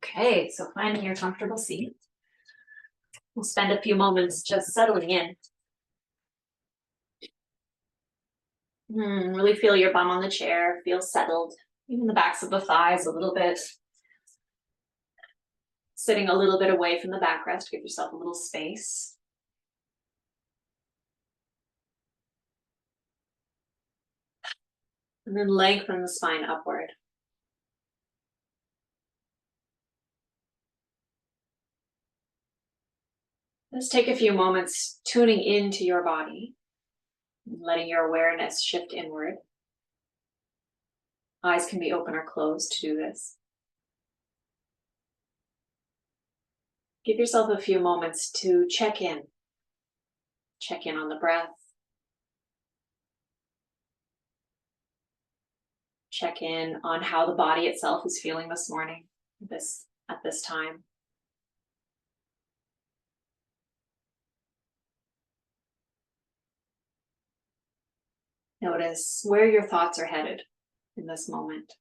Okay, so finding your comfortable seat. We'll spend a few moments just settling in. Really feel your bum on the chair, feel settled, even the backs of the thighs a little bit. Sitting a little bit away from the backrest, give yourself a little space. And then lengthen the spine upward. Just take a few moments tuning into your body, letting your awareness shift inward. Eyes can be open or closed to do this. Give yourself a few moments to check in. Check in on the breath. Check in on how the body itself is feeling this morning, at this time. Notice where your thoughts are headed in this moment.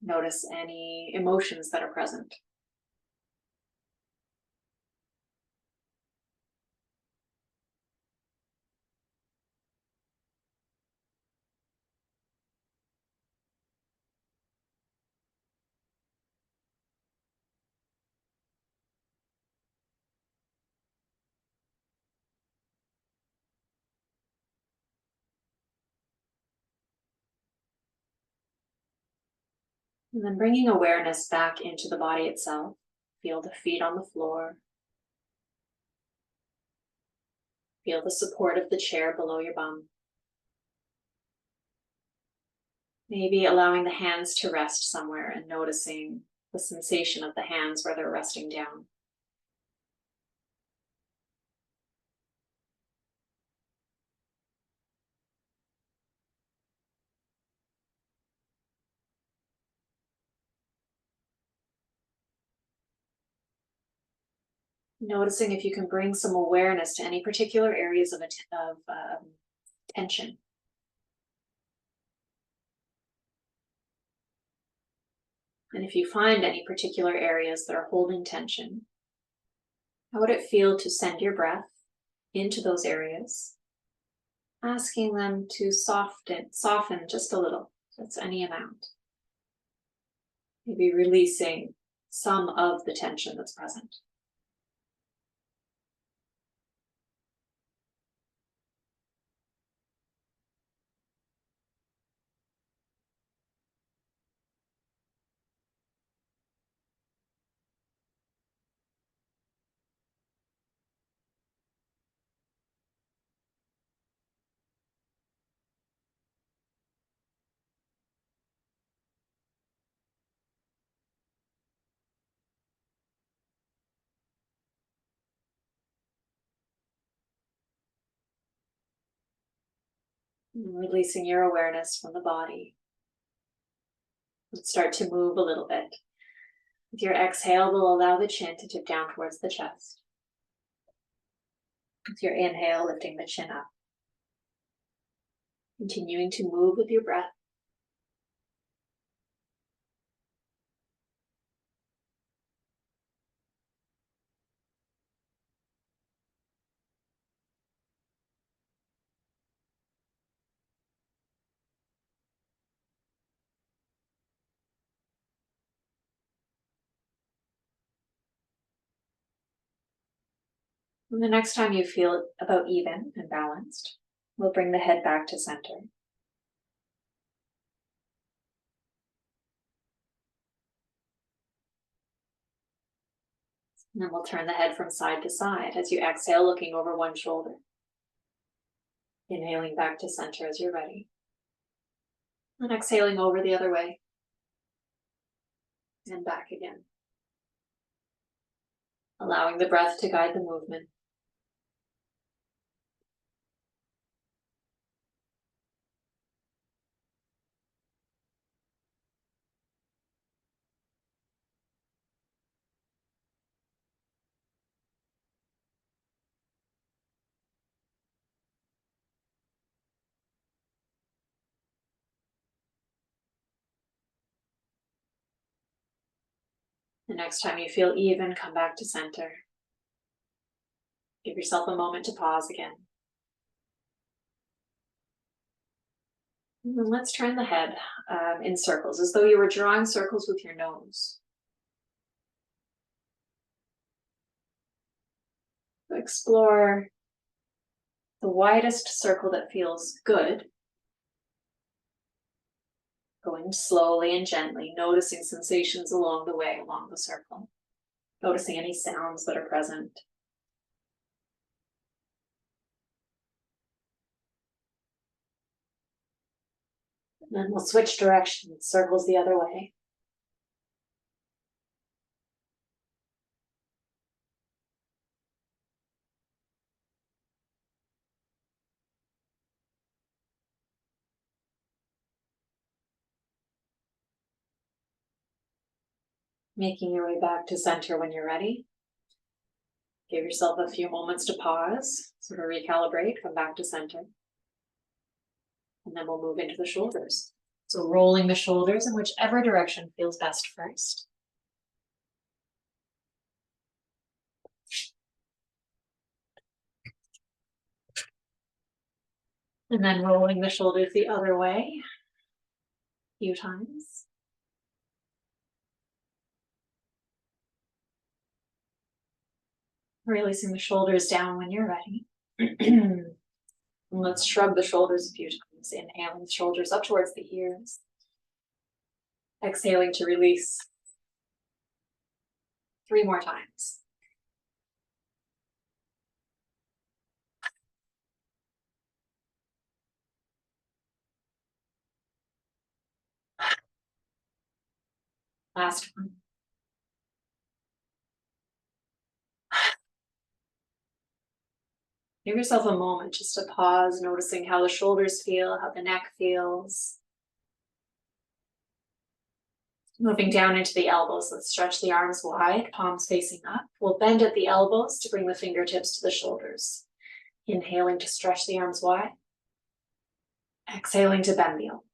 Notice any emotions that are present. And then bringing awareness back into the body itself. Feel the feet on the floor. Feel the support of the chair below your bum. Maybe allowing the hands to rest somewhere and noticing the sensation of the hands where they're resting down. Noticing if you can bring some awareness to any particular areas of tension. And if you find any particular areas that are holding tension, how would it feel to send your breath into those areas, asking them to soften just a little, that's any amount. Maybe releasing some of the tension that's present. And releasing your awareness from the body. And start to move a little bit. With your exhale, we'll allow the chin to tip down towards the chest. With your inhale, lifting the chin up. Continuing to move with your breath. And the next time you feel about even and balanced, we'll bring the head back to center. And then we'll turn the head from side to side as you exhale, looking over one shoulder. Inhaling back to center as you're ready. And exhaling over the other way. And back again. Allowing the breath to guide the movement. The next time you feel even, come back to center. Give yourself a moment to pause again. And then let's turn the head in circles, as though you were drawing circles with your nose. Explore the widest circle that feels good. Going slowly and gently, noticing sensations along the way, along the circle. Noticing any sounds that are present. And then we'll switch directions, circles the other way. Making your way back to center when you're ready. Give yourself a few moments to pause, sort of recalibrate, come back to center. And then we'll move into the shoulders. So rolling the shoulders in whichever direction feels best first. And then rolling the shoulders the other way a few times. Releasing the shoulders down when you're ready. And let's shrug the shoulders a few times. Inhaling the shoulders up towards the ears. Exhaling to release. 3 more times. Last one. Give yourself a moment just to pause, noticing how the shoulders feel, how the neck feels. Moving down into the elbows, let's stretch the arms wide, palms facing up. We'll bend at the elbows to bring the fingertips to the shoulders. Inhaling to stretch the arms wide. Exhaling to bend the elbows.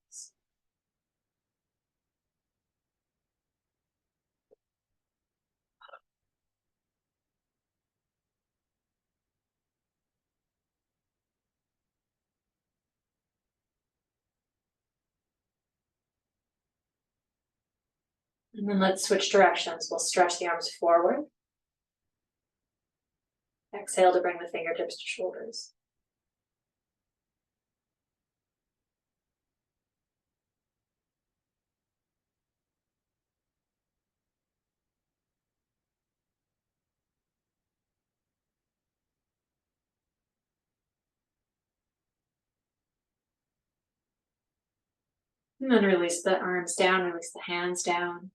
And then let's switch directions. We'll stretch the arms forward. Exhale to bring the fingertips to shoulders. And then release the arms down, release the hands down.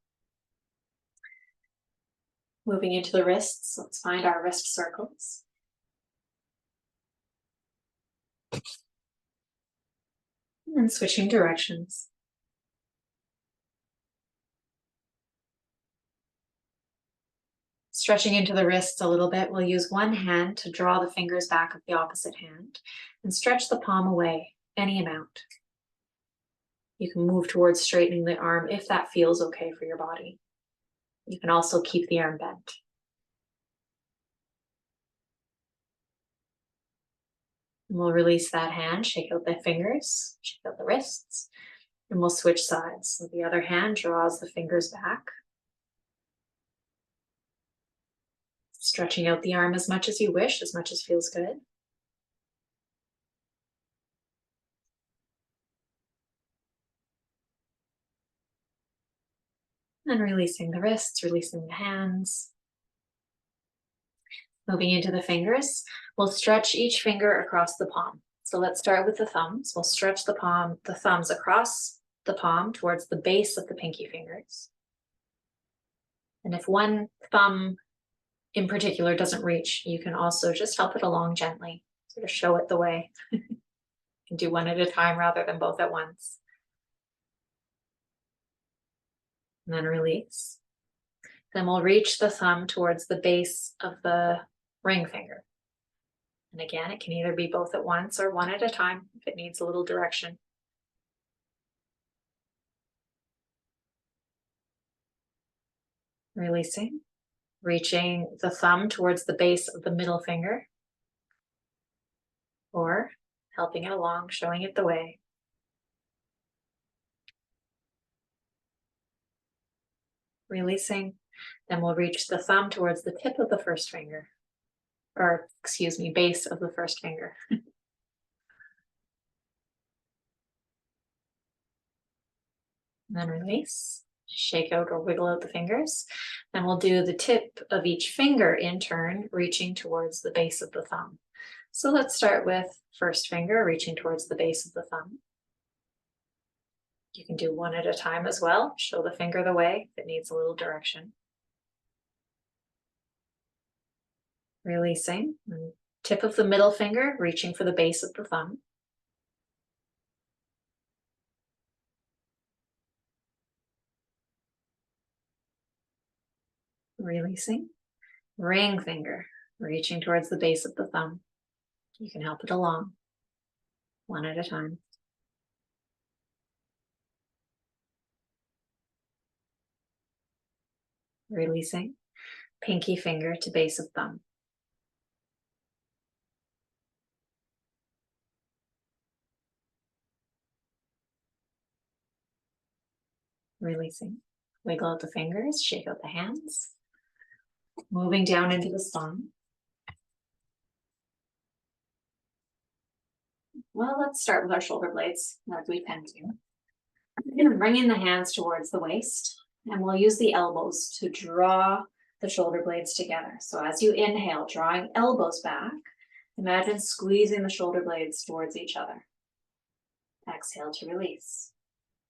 Moving into the wrists, let's find our wrist circles. And then switching directions. Stretching into the wrists a little bit, we'll use one hand to draw the fingers back of the opposite hand and stretch the palm away, any amount. You can move towards straightening the arm if that feels okay for your body. You can also keep the arm bent. And we'll release that hand, shake out the fingers, shake out the wrists, and we'll switch sides. So the other hand draws the fingers back. Stretching out the arm as much as you wish, as much as feels good. And releasing the wrists, releasing the hands. Moving into the fingers, we'll stretch each finger across the palm. So let's start with the thumbs. We'll stretch the thumbs across the palm towards the base of the pinky fingers. And if one thumb in particular doesn't reach, you can also just help it along gently, sort of show it the way. You can do one at a time rather than both at once. And then release. Then we'll reach the thumb towards the base of the ring finger. And again, it can either be both at once or one at a time if it needs a little direction. Releasing, reaching the thumb towards the base of the middle finger, or helping it along, showing it the way. Releasing, then we'll reach the thumb towards the tip of the first finger, or excuse me, base of the first finger. And then release, shake out or wiggle out the fingers. Then we'll do the tip of each finger in turn, reaching towards the base of the thumb. So let's start with first finger, reaching towards the base of the thumb. You can do one at a time as well. Show the finger the way if it needs a little direction. Releasing, and tip of the middle finger, reaching for the base of the thumb. Releasing, ring finger, reaching towards the base of the thumb. You can help it along, one at a time. Releasing, pinky finger to base of thumb. Releasing, wiggle out the fingers, shake out the hands. Moving down into the spine. Well, let's start with our shoulder blades, as we tend to. We're going to bring in the hands towards the waist, and we'll use the elbows to draw the shoulder blades together. So as you inhale, drawing elbows back, imagine squeezing the shoulder blades towards each other. Exhale to release.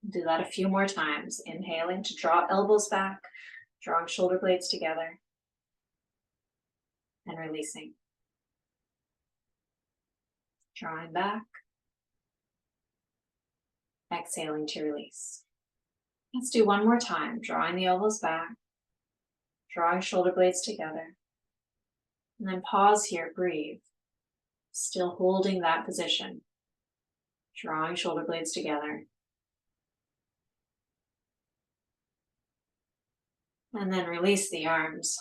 Do that a few more times, inhaling to draw elbows back, drawing shoulder blades together, and releasing. Drawing back, exhaling to release. Let's do one more time, drawing the elbows back, drawing shoulder blades together, and then pause here, breathe. Still holding that position, drawing shoulder blades together, and then release the arms,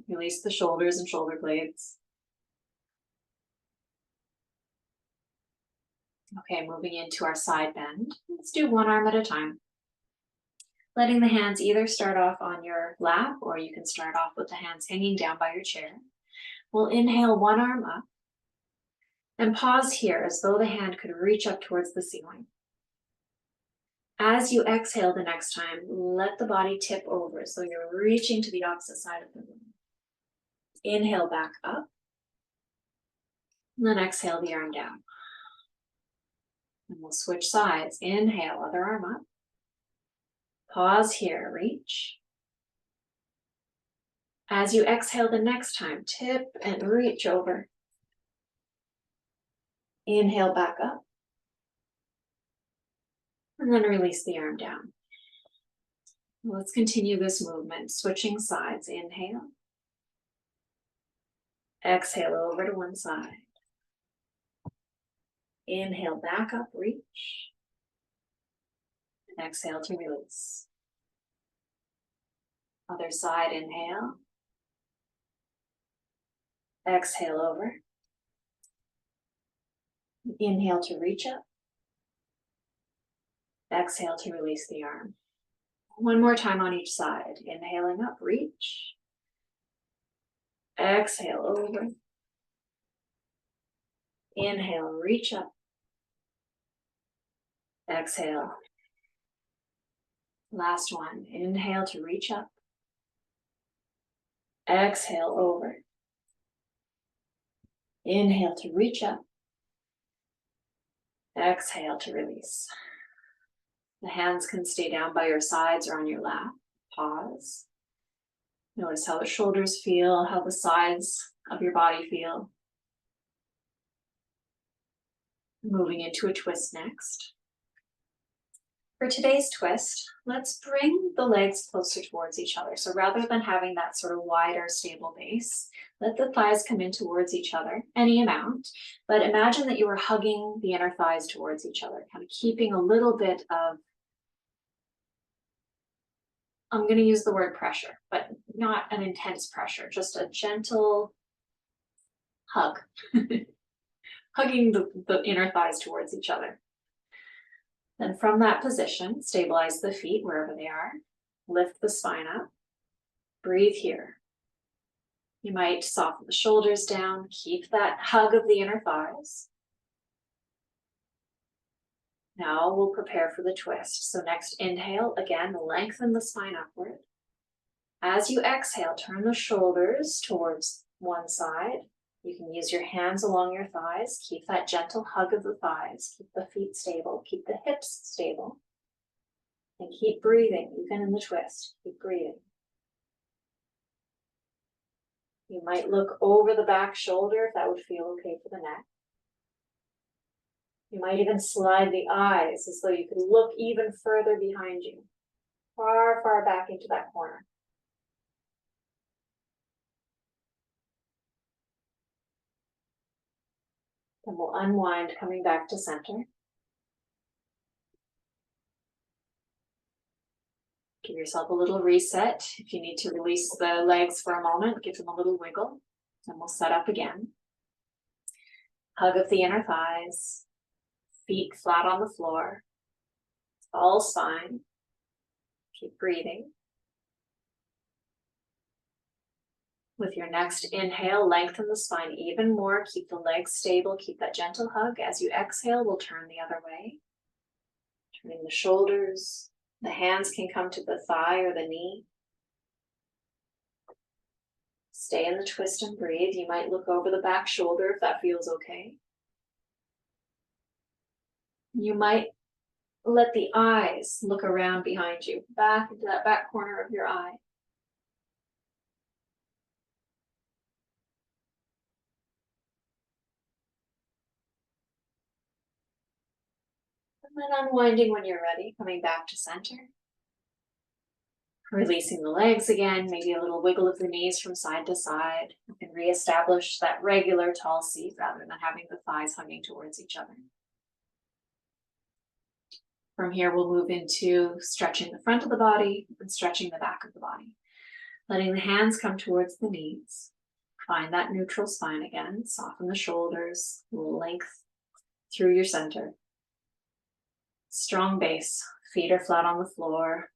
release the shoulders and shoulder blades. Okay, moving into our side bend. Let's do one arm at a time. Letting the hands either start off on your lap, or you can start off with the hands hanging down by your chair. We'll inhale one arm up and pause here as though the hand could reach up towards the ceiling. As you exhale the next time, let the body tip over so you're reaching to the opposite side of the room. Inhale back up, and then exhale the arm down. And we'll switch sides. Inhale, other arm up. Pause here, reach. As you exhale the next time, tip and reach over. Inhale back up. And then release the arm down. Let's continue this movement, switching sides. Inhale. Exhale over to one side. Inhale back up, reach. Exhale to release. Other side, inhale. Exhale over. Inhale to reach up. Exhale to release the arm. One more time on each side. Inhaling up, reach. Exhale over. Inhale, reach up. Exhale. Last one. Inhale to reach up. Exhale over. Inhale to reach up. Exhale to release. The hands can stay down by your sides or on your lap. Pause. Notice how the shoulders feel, how the sides of your body feel. Moving into a twist next. For today's twist, let's bring the legs closer towards each other. So rather than having that sort of wider, stable base, let the thighs come in towards each other, any amount, but imagine that you were hugging the inner thighs towards each other, kind of keeping a little bit of I'm going to use the word pressure, but not an intense pressure, just a gentle hug. Hugging the inner thighs towards each other. Then from that position, stabilize the feet wherever they are. Lift the spine up. Breathe here. You might soften the shoulders down. Keep that hug of the inner thighs. Now we'll prepare for the twist. So next inhale, again, lengthen the spine upward. As you exhale, turn the shoulders towards one side. You can use your hands along your thighs. Keep that gentle hug of the thighs. Keep the feet stable. Keep the hips stable. And keep breathing, even in the twist. Keep breathing. You might look over the back shoulder if that would feel okay for the neck. You might even slide the eyes as though you could look even further behind you. Far, far back into that corner. Then we'll unwind, coming back to center. Give yourself a little reset. If you need to release the legs for a moment, give them a little wiggle. And we'll set up again. Hug of the inner thighs. Feet flat on the floor. All spine. Keep breathing. With your next inhale, lengthen the spine even more. Keep the legs stable. Keep that gentle hug. As you exhale, we'll turn the other way. Turning the shoulders. The hands can come to the thigh or the knee. Stay in the twist and breathe. You might look over the back shoulder if that feels okay. You might let the eyes look around behind you, back into that back corner of your eye. And then unwinding when you're ready, coming back to center. Releasing the legs again, maybe a little wiggle of the knees from side to side. You can reestablish that regular tall seat rather than having the thighs hugging towards each other. From here, we'll move into stretching the front of the body and stretching the back of the body. Letting the hands come towards the knees. Find that neutral spine again. Soften the shoulders, length through your center. Strong base. Feet are flat on the floor.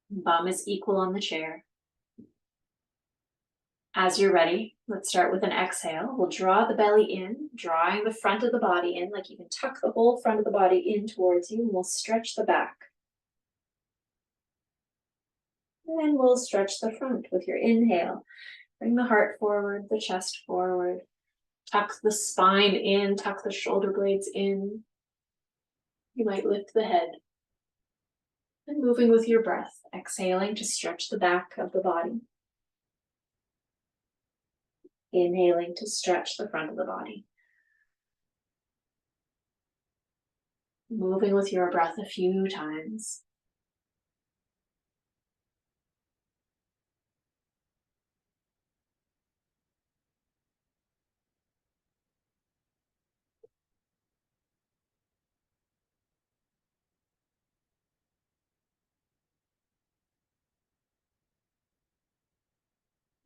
Bum is equal on the chair. As you're ready, let's start with an exhale. We'll draw the belly in, drawing the front of the body in, like you can tuck the whole front of the body in towards you, and we'll stretch the back. And we'll stretch the front with your inhale. Bring the heart forward, the chest forward. Tuck the spine in, tuck the shoulder blades in. You might lift the head. And moving with your breath, exhaling to stretch the back of the body. Inhaling to stretch the front of the body. Moving with your breath a few times.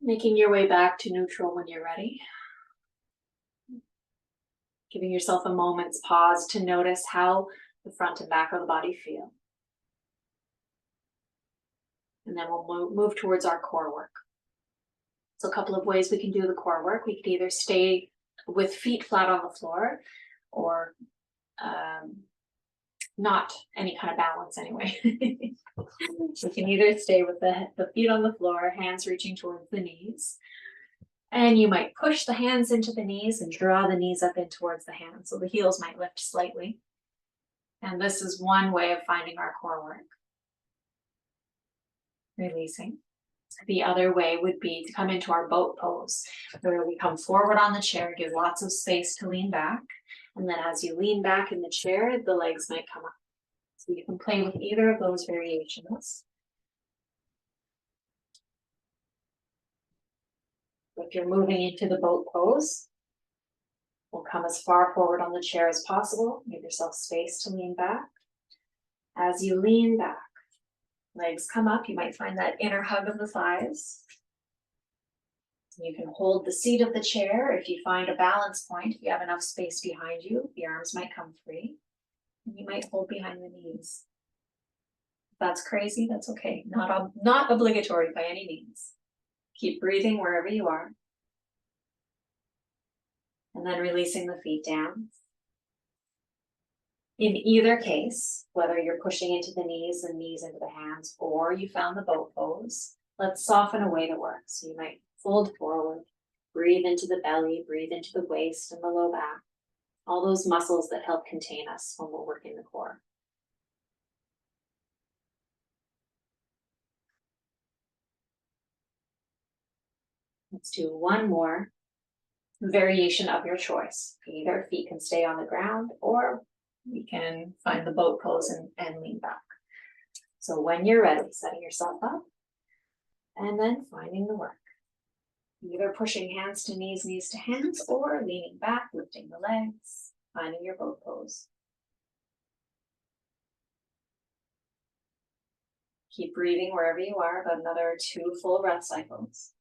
Making your way back to neutral when you're ready. Giving yourself a moment's pause to notice how the front and back of the body feel. And then we'll move towards our core work. So a couple of ways we can do the core work. We could either stay with feet flat on the floor or not any kind of balance anyway. We can either stay with the feet on the floor, hands reaching towards the knees. And you might push the hands into the knees and draw the knees up in towards the hands. So the heels might lift slightly. And this is one way of finding our core work. Releasing. The other way would be to come into our boat pose, where we come forward on the chair, give lots of space to lean back. And then as you lean back in the chair, the legs might come up. So you can play with either of those variations. If you're moving into the boat pose, we'll come as far forward on the chair as possible. Give yourself space to lean back. As you lean back, Legs come up, you might find that inner hug of the thighs. You can hold the seat of the chair. If you find a balance point, if you have enough space behind you, the arms might come free. And you might hold behind the knees. If that's crazy, that's okay. Not obligatory by any means. Keep breathing wherever you are. And then releasing the feet down. In either case, whether you're pushing into the knees and knees into the hands, or you found the boat pose, let's soften away the work. So you might fold forward, breathe into the belly, breathe into the waist and the low back, all those muscles that help contain us when we're working the core. Let's do one more variation of your choice. Either feet can stay on the ground, or we can find the boat pose and lean back. So when you're ready, setting yourself up and then finding the work. Either pushing hands to knees, knees to hands, or leaning back, lifting the legs, finding your boat pose. Keep breathing wherever you are, about another 2 full breath cycles.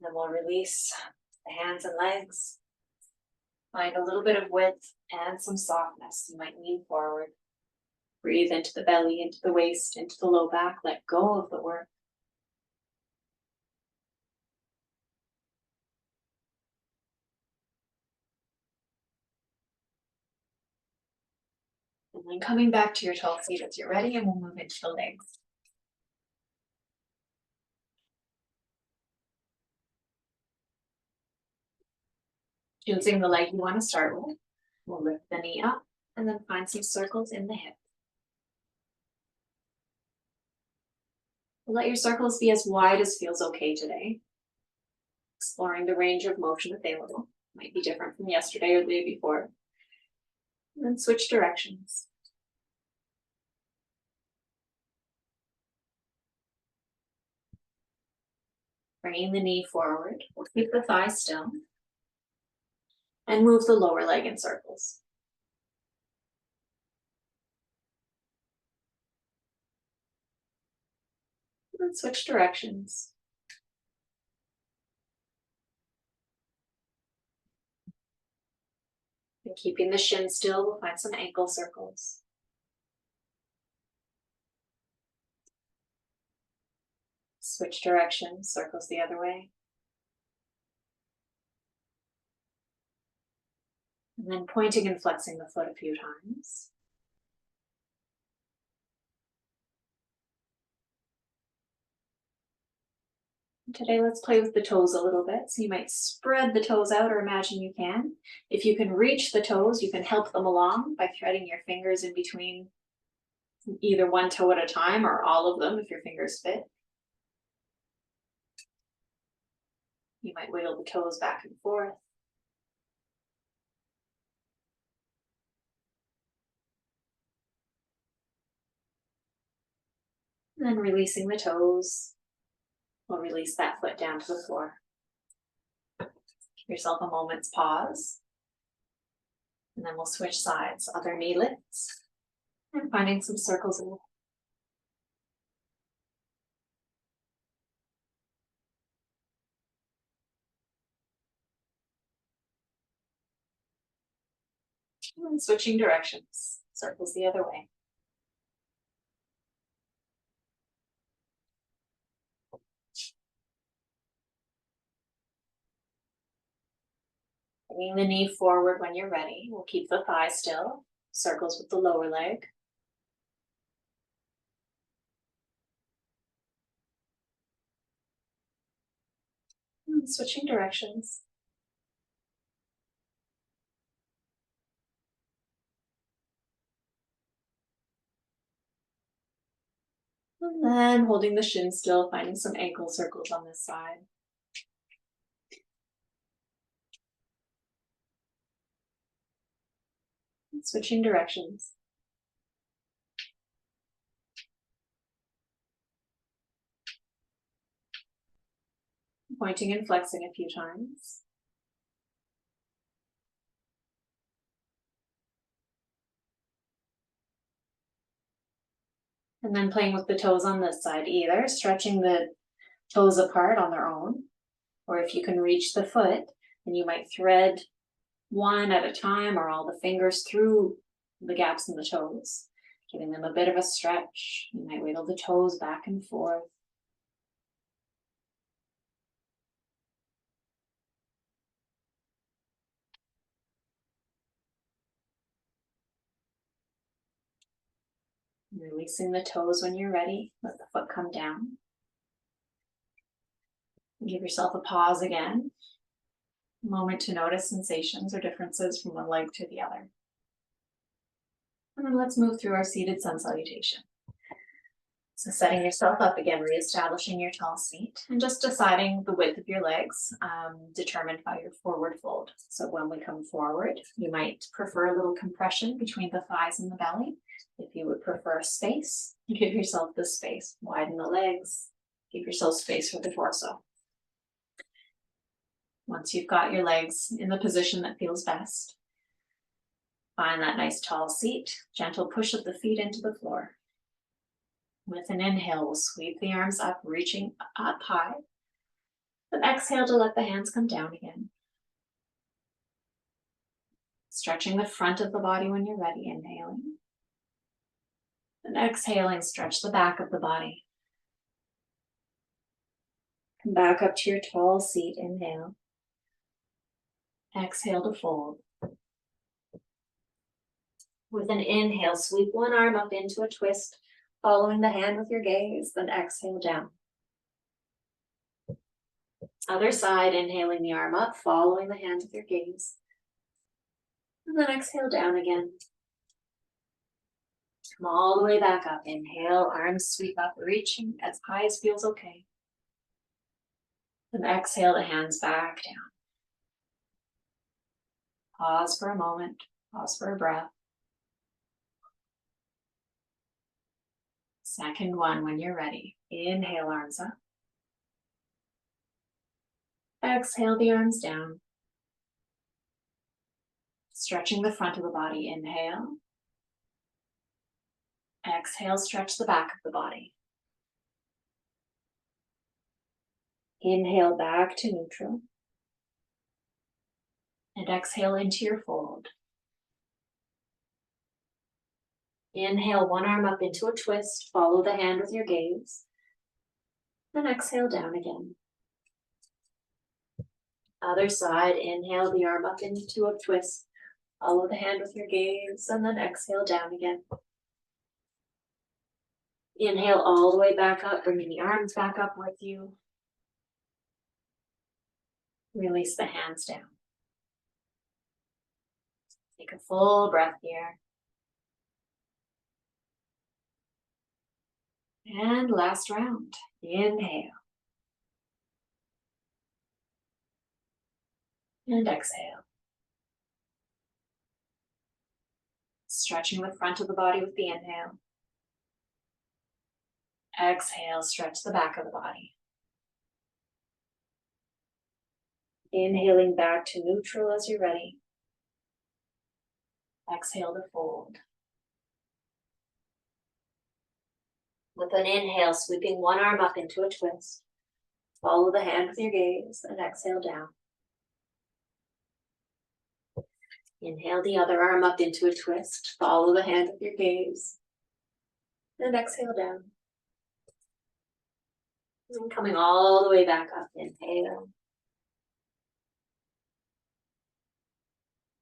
Then we'll release the hands and legs. Find a little bit of width and some softness. You might lean forward. Breathe into the belly, into the waist, into the low back. Let go of the work. And then coming back to your tall seat as you're ready, and we'll move into the legs. Choosing the leg you want to start with, we'll lift the knee up and then find some circles in the hip. Let your circles be as wide as feels okay today. Exploring the range of motion available. Might be different from yesterday or the day before. And then switch directions. Bringing the knee forward, we'll keep the thigh still. And move the lower leg in circles. And switch directions. And keeping the shin still, we'll find some ankle circles. Switch directions, circles the other way. And then pointing and flexing the foot a few times. Today, let's play with the toes a little bit. So you might spread the toes out, or imagine you can. If you can reach the toes, you can help them along by threading your fingers in between either one toe at a time or all of them if your fingers fit. You might wiggle the toes back and forth. And then releasing the toes. We'll release that foot down to the floor. Give yourself a moment's pause. And then we'll switch sides. Other knee lifts. And finding some circles in the and switching directions. Circles the other way. Bringing the knee forward when you're ready. We'll keep the thigh still. Circles with the lower leg. And switching directions. And then holding the shin still, finding some ankle circles on this side. And switching directions. Pointing and flexing a few times. And then playing with the toes on this side, either stretching the toes apart on their own, or if you can reach the foot, then you might thread one at a time or all the fingers through the gaps in the toes, giving them a bit of a stretch. You might wiggle the toes back and forth. Releasing the toes when you're ready. Let the foot come down. Give yourself a pause again. A moment to notice sensations or differences from one leg to the other. And then let's move through our seated sun salutation. So setting yourself up again, reestablishing your tall seat, and just deciding the width of your legs, determined by your forward fold. So when we come forward, you might prefer a little compression between the thighs and the belly. If you would prefer space, give yourself the space. Widen the legs, give yourself space for the torso. Once you've got your legs in the position that feels best, find that nice tall seat, gentle push of the feet into the floor. With an inhale, we'll sweep the arms up, reaching up high. Then exhale to let the hands come down again. Stretching the front of the body when you're ready, inhaling. And exhaling, stretch the back of the body. Come back up to your tall seat, inhale. Exhale to fold. With an inhale, sweep one arm up into a twist, following the hand with your gaze, then exhale down. Other side, inhaling the arm up, following the hand with your gaze. And then exhale down again. Come all the way back up. Inhale, arms sweep up, reaching as high as feels okay. Then exhale the hands back down. Pause for a moment, pause for a breath. Second one when you're ready. Inhale, arms up. Exhale the arms down. Stretching the front of the body, inhale. Exhale, stretch the back of the body. Inhale back to neutral. And exhale into your fold. Inhale, one arm up into a twist, follow the hand with your gaze. Then exhale down again. Other side, inhale the arm up into a twist, follow the hand with your gaze, and then exhale down again. Inhale all the way back up, bringing the arms back up with you. Release the hands down. Take a full breath here. And last round. Inhale. And exhale. Stretching the front of the body with the inhale. Exhale, stretch the back of the body. Inhaling back to neutral as you're ready. Exhale to fold. With an inhale, sweeping one arm up into a twist. Follow the hand with your gaze and exhale down. Inhale the other arm up into a twist. Follow the hand with your gaze. And exhale down. And coming all the way back up. Inhale.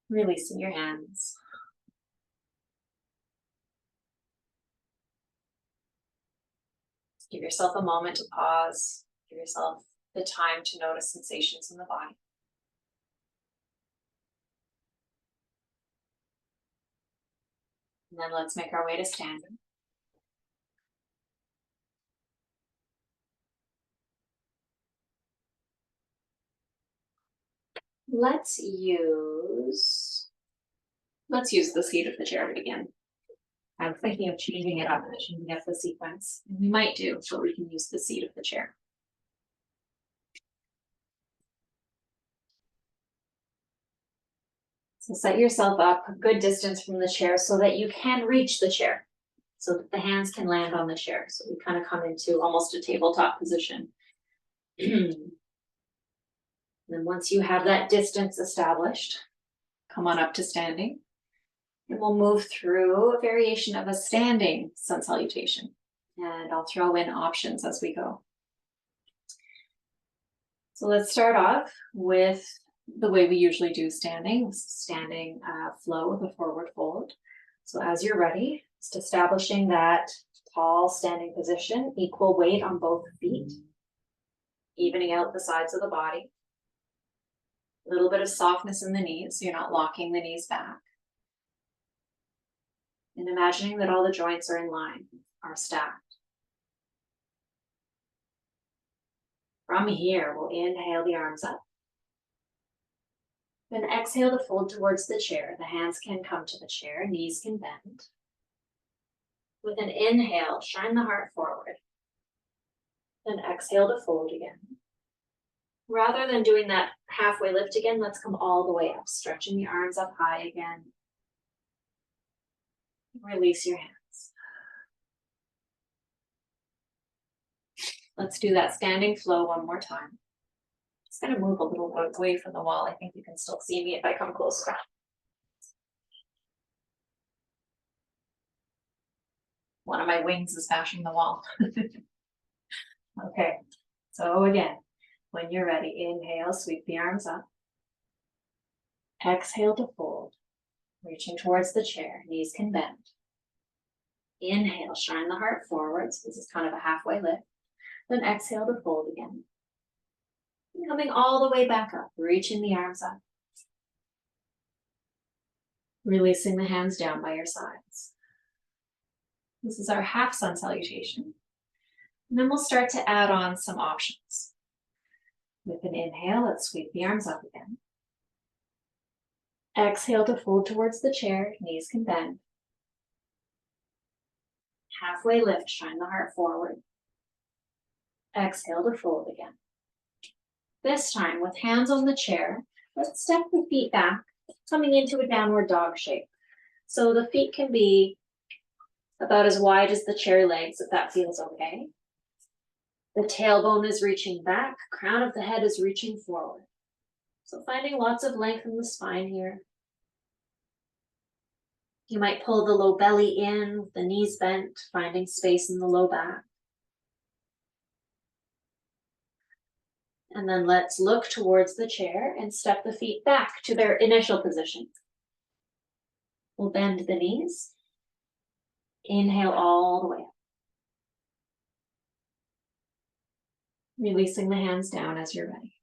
Releasing your hands. Give yourself a moment to pause. Give yourself the time to notice sensations in the body. And then let's make our way to standing. Let's use the seat of the chair to begin. I'm thinking of changing it up, changing up the sequence. And we might do, so we can use the seat of the chair. So set yourself up a good distance from the chair so that you can reach the chair. so that the hands can land on the chair. So we kind of come into almost a tabletop position. And then once you have that distance established, come on up to standing. And we'll move through a variation of a standing sun salutation. And I'll throw in options as we go. So let's start off with the way we usually do standing flow with a forward fold. So as you're ready, just establishing that tall standing position, equal weight on both feet, evening out the sides of the body. A little bit of softness in the knees, so you're not locking the knees back. And imagining that all the joints are in line, are stacked. From here, we'll inhale the arms up. Then exhale to fold towards the chair. The hands can come to the chair, knees can bend. With an inhale, shine the heart forward. Then exhale to fold again. Rather than doing that halfway lift again, let's come all the way up, stretching the arms up high again. Release your hands. Let's do that standing flow one more time. Just gonna move a little away from the wall. I think you can still see me if I come closer. One of my wings is bashing the wall. Okay, so again, when you're ready, inhale, sweep the arms up. Exhale to fold, reaching towards the chair, knees can bend. Inhale, shine the heart forwards. This is kind of a halfway lift. Then exhale to fold again. And coming all the way back up, reaching the arms up. Releasing the hands down by your sides. This is our half sun salutation. And then we'll start to add on some options. With an inhale, let's sweep the arms up again. Exhale to fold towards the chair, knees can bend. Halfway lift, shine the heart forward. Exhale to fold again. This time, with hands on the chair, let's step the feet back, coming into a downward dog shape. So the feet can be about as wide as the chair legs, if that feels okay. The tailbone is reaching back, crown of the head is reaching forward. So finding lots of length in the spine here. You might pull the low belly in, the knees bent, finding space in the low back. And then let's look towards the chair and step the feet back to their initial position. We'll bend the knees. Inhale all the way up. Releasing the hands down as you're ready.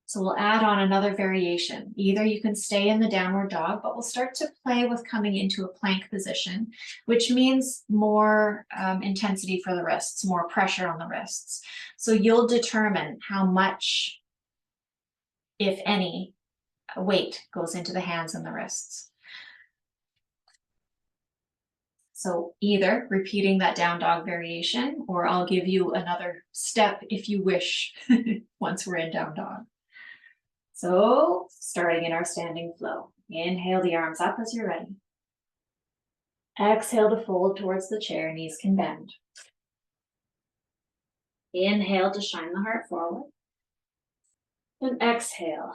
So we'll add on another variation. Either you can stay in the downward dog, but we'll start to play with coming into a plank position, which means more intensity for the wrists, more pressure on the wrists. So you'll determine how much, if any, weight goes into the hands and the wrists. So either repeating that down dog variation, or I'll give you another step if you wish once we're in down dog. So starting in our standing flow, inhale the arms up as you're ready. Exhale to fold towards the chair, knees can bend. Inhale to shine the heart forward. And exhale,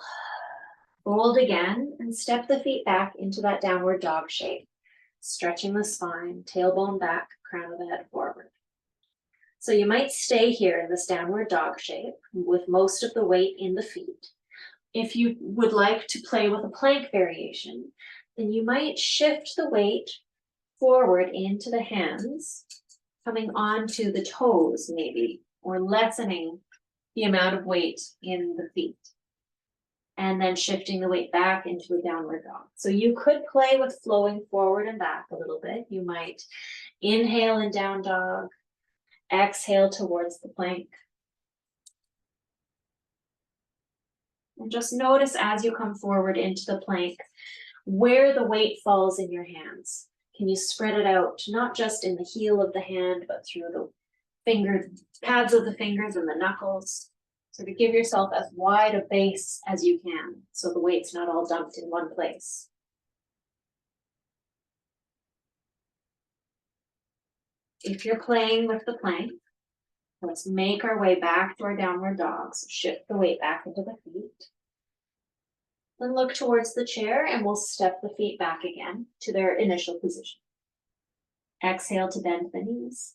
fold again and step the feet back into that downward dog shape. Stretching the spine, tailbone back, crown of the head forward. So you might stay here in this downward dog shape with most of the weight in the feet. If you would like to play with a plank variation, then you might shift the weight forward into the hands, coming onto the toes maybe, or lessening the amount of weight in the feet. And then shifting the weight back into a downward dog. So you could play with flowing forward and back a little bit. You might inhale in down dog, exhale towards the plank. And just notice as you come forward into the plank, where the weight falls in your hands. Can you spread it out, not just in the heel of the hand, but through the pads of the fingers and the knuckles. So to give yourself as wide a base as you can, so the weight's not all dumped in one place. if you're playing with the plank, let's make our way back to our downward dog. So shift the weight back into the feet. Then look towards the chair and we'll step the feet back again to their initial position. Exhale to bend the knees.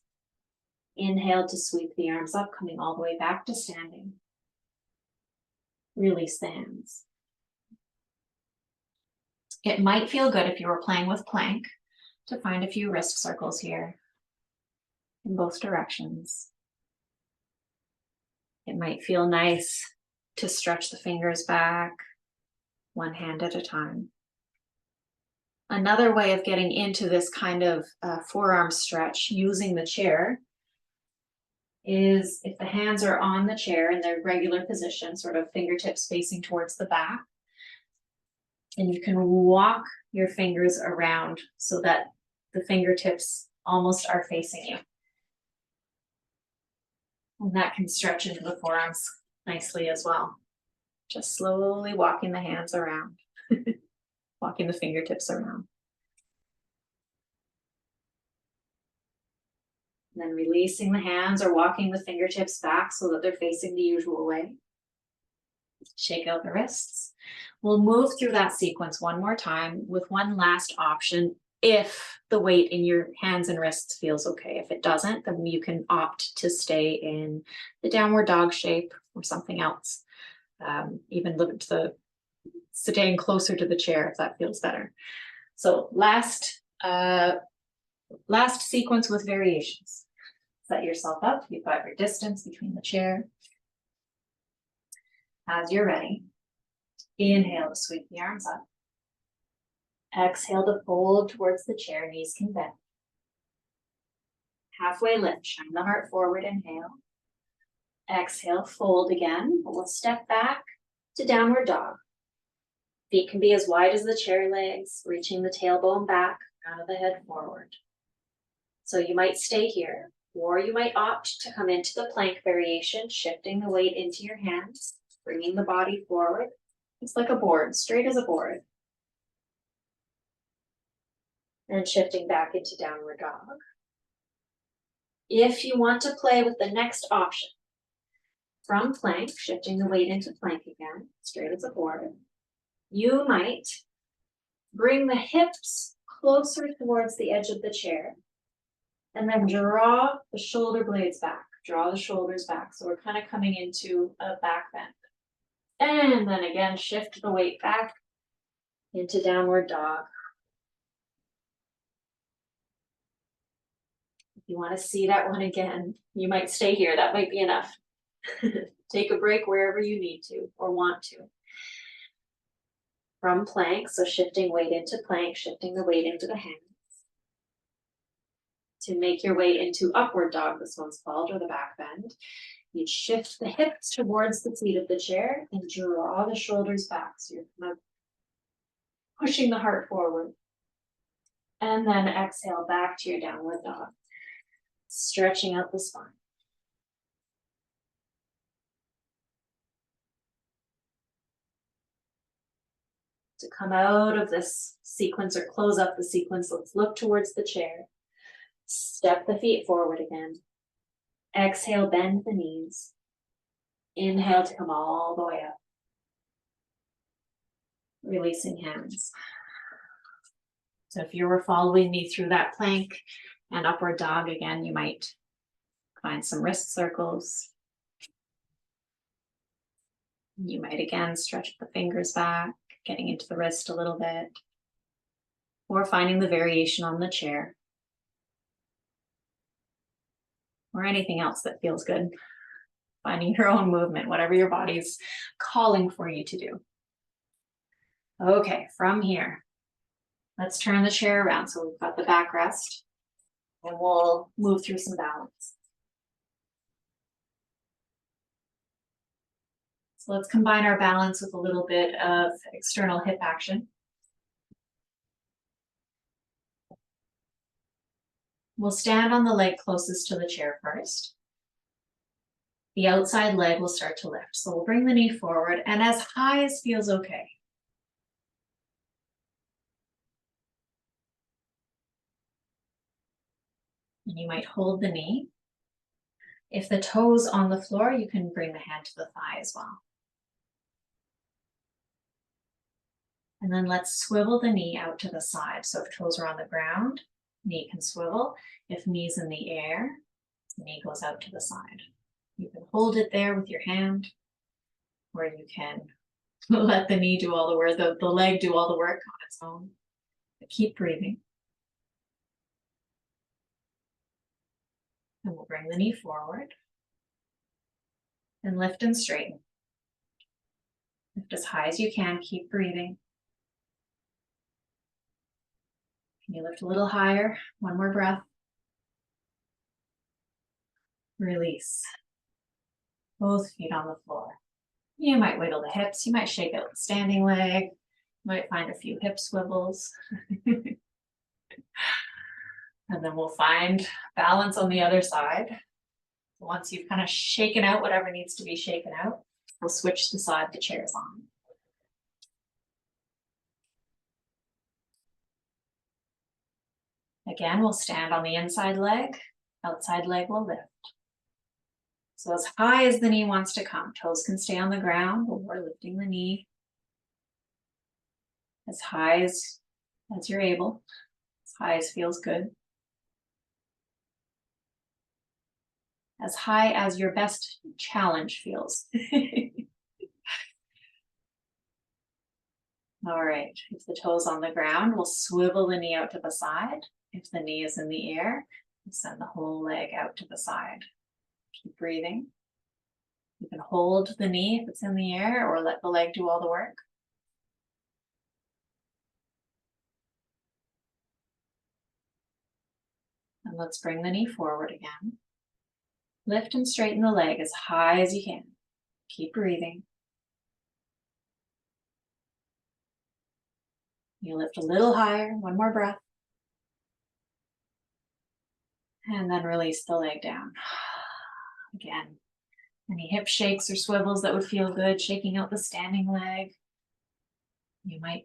Inhale to sweep the arms up, coming all the way back to standing. Release the hands. It might feel good if you were playing with plank to find a few wrist circles here in both directions. It might feel nice to stretch the fingers back, one hand at a time. Another way of getting into this kind of forearm stretch using the chair is if the hands are on the chair in their regular position, sort of fingertips facing towards the back, and you can walk your fingers around so that the fingertips almost are facing you. And that can stretch into the forearms nicely as well. Just slowly walking the hands around, walking the fingertips around. And then releasing the hands or walking the fingertips back so that they're facing the usual way. Shake out the wrists. We'll move through that sequence one more time with one last option if the weight in your hands and wrists feels okay. If it doesn't, then you can opt to stay in the downward dog shape or something else. Even look to the staying closer to the chair if that feels better. So last sequence with variations. Set yourself up. You've got your distance between the chair. As you're ready, inhale to sweep the arms up. Exhale to fold towards the chair, knees can bend. Halfway lift, shine the heart forward, inhale. Exhale, fold again. We'll step back to downward dog. Feet can be as wide as the chair legs, reaching the tailbone back, crown of the head forward. So you might stay here, or you might opt to come into the plank variation, shifting the weight into your hands, bringing the body forward. It's like a board, straight as a board. And shifting back into downward dog. If you want to play with the next option, from plank, shifting the weight into plank again, straight as a board, you might bring the hips closer towards the edge of the chair and then draw the shoulder blades back, draw the shoulders back. So we're kind of coming into a back bend. And then again, shift the weight back into downward dog. If you want to see that one again, you might stay here. That might be enough. Take a break wherever you need to or want to. From plank, so shifting weight into plank, shifting the weight into the hands. To make your way into upward dog, this one's called, or the back bend. You shift the hips towards the seat of the chair and draw the shoulders back. So you're kind of pushing the heart forward. And then exhale back to your downward dog. Stretching out the spine. To come out of this sequence or close up the sequence, let's look towards the chair. Step the feet forward again. Exhale, bend the knees. Inhale to come all the way up. Releasing hands. So if you were following me through that plank and upward dog again, you might find some wrist circles. You might again stretch the fingers back, getting into the wrist a little bit, or finding the variation on the chair, or anything else that feels good. Finding your own movement, whatever your body's calling for you to do. Okay, from here, let's turn the chair around. So we've got the backrest, and we'll move through some balance. So let's combine our balance with a little bit of external hip action. We'll stand on the leg closest to the chair first. The outside leg will start to lift. So we'll bring the knee forward and as high as feels okay. And you might hold the knee. If the toe's on the floor, you can bring the hand to the thigh as well. And then let's swivel the knee out to the side. So if toes are on the ground, knee can swivel. If knee's in the air, the knee goes out to the side. You can hold it there with your hand, or you can let the knee do all the work, the leg do all the work on its own. But keep breathing. And we'll bring the knee forward. And lift and straighten. Lift as high as you can, keep breathing. Can you lift a little higher? One more breath. Release. Both feet on the floor. You might wiggle the hips, you might shake out the standing leg, you might find a few hip swivels. And then we'll find balance on the other side. Once you've kind of shaken out whatever needs to be shaken out, we'll switch the side the chair's on. Again, we'll stand on the inside leg, outside leg will lift. So as high as the knee wants to come, toes can stay on the ground, but we're lifting the knee as high as you're able, as high as feels good. As high as your best challenge feels. All right, if the toe's on the ground, we'll swivel the knee out to the side. If the knee is in the air, we'll send the whole leg out to the side. Keep breathing. You can hold the knee if it's in the air or let the leg do all the work. And let's bring the knee forward again. Lift and straighten the leg as high as you can. Keep breathing. You lift a little higher, one more breath. And then release the leg down. Again, any hip shakes or swivels that would feel good, shaking out the standing leg. You might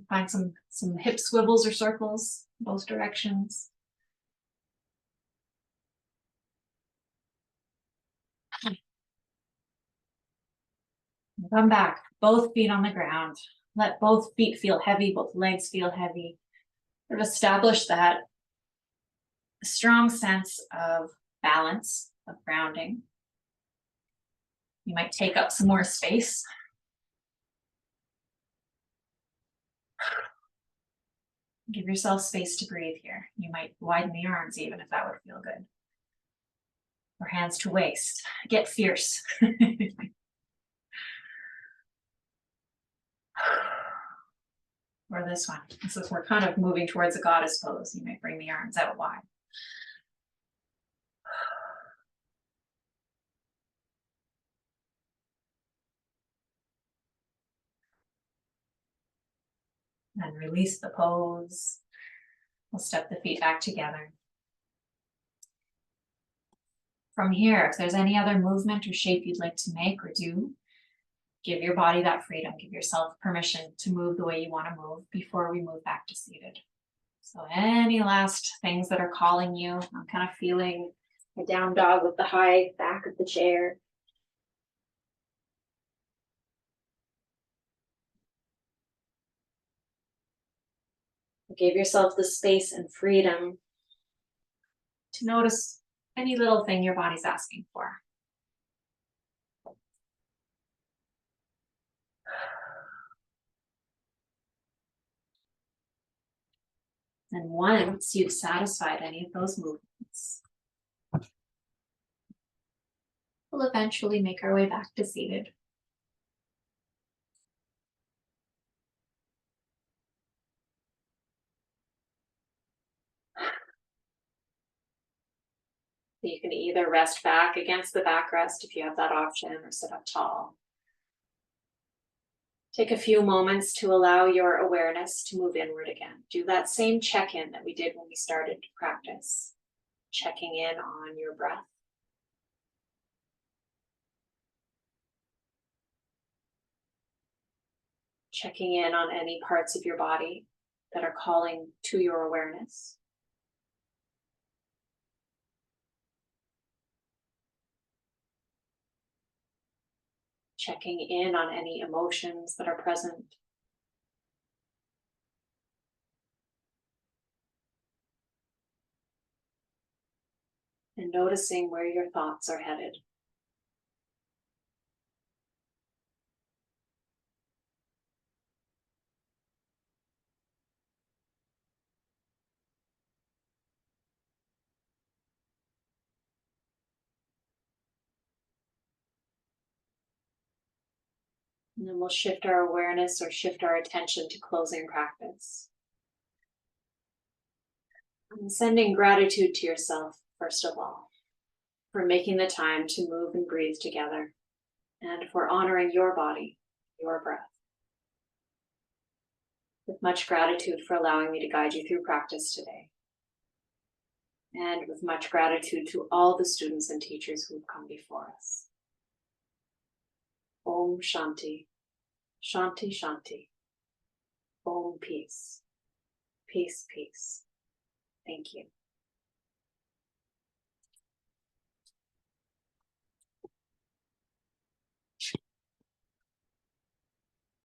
find some hip swivels or circles, both directions. Come back, both feet on the ground. Let both feet feel heavy, both legs feel heavy. Sort of establish that strong sense of balance, of grounding. You might take up some more space. Give yourself space to breathe here. You might widen the arms even if that would feel good. Or hands to waist. Get fierce. Or this one. This is, we're kind of moving towards a goddess pose. You might bring the arms out wide. And release the pose. We'll step the feet back together. From here, if there's any other movement or shape you'd like to make or do, give your body that freedom. Give yourself permission to move the way you want to move before we move back to seated. So any last things that are calling you? I'm kind of feeling a down dog with the high back of the chair. Give yourself the space and freedom to notice any little thing your body's asking for. And once you've satisfied any of those movements, we'll eventually make our way back to seated. So you can either rest back against the backrest if you have that option, or sit up tall. Take a few moments to allow your awareness to move inward again. Do that same check-in that we did when we started to practice. Checking in on your breath. Checking in on any parts of your body that are calling to your awareness. checking in on any emotions that are present. And noticing where your thoughts are headed. And then we'll shift our awareness or shift our attention to closing practice. And sending gratitude to yourself, first of all, for making the time to move and breathe together, and for honoring your body, your breath. With much gratitude for allowing me to guide you through practice today. And with much gratitude to all the students and teachers who have come before us. Om Shanti, Shanti Shanti. Om Peace, Peace, Peace. Thank you.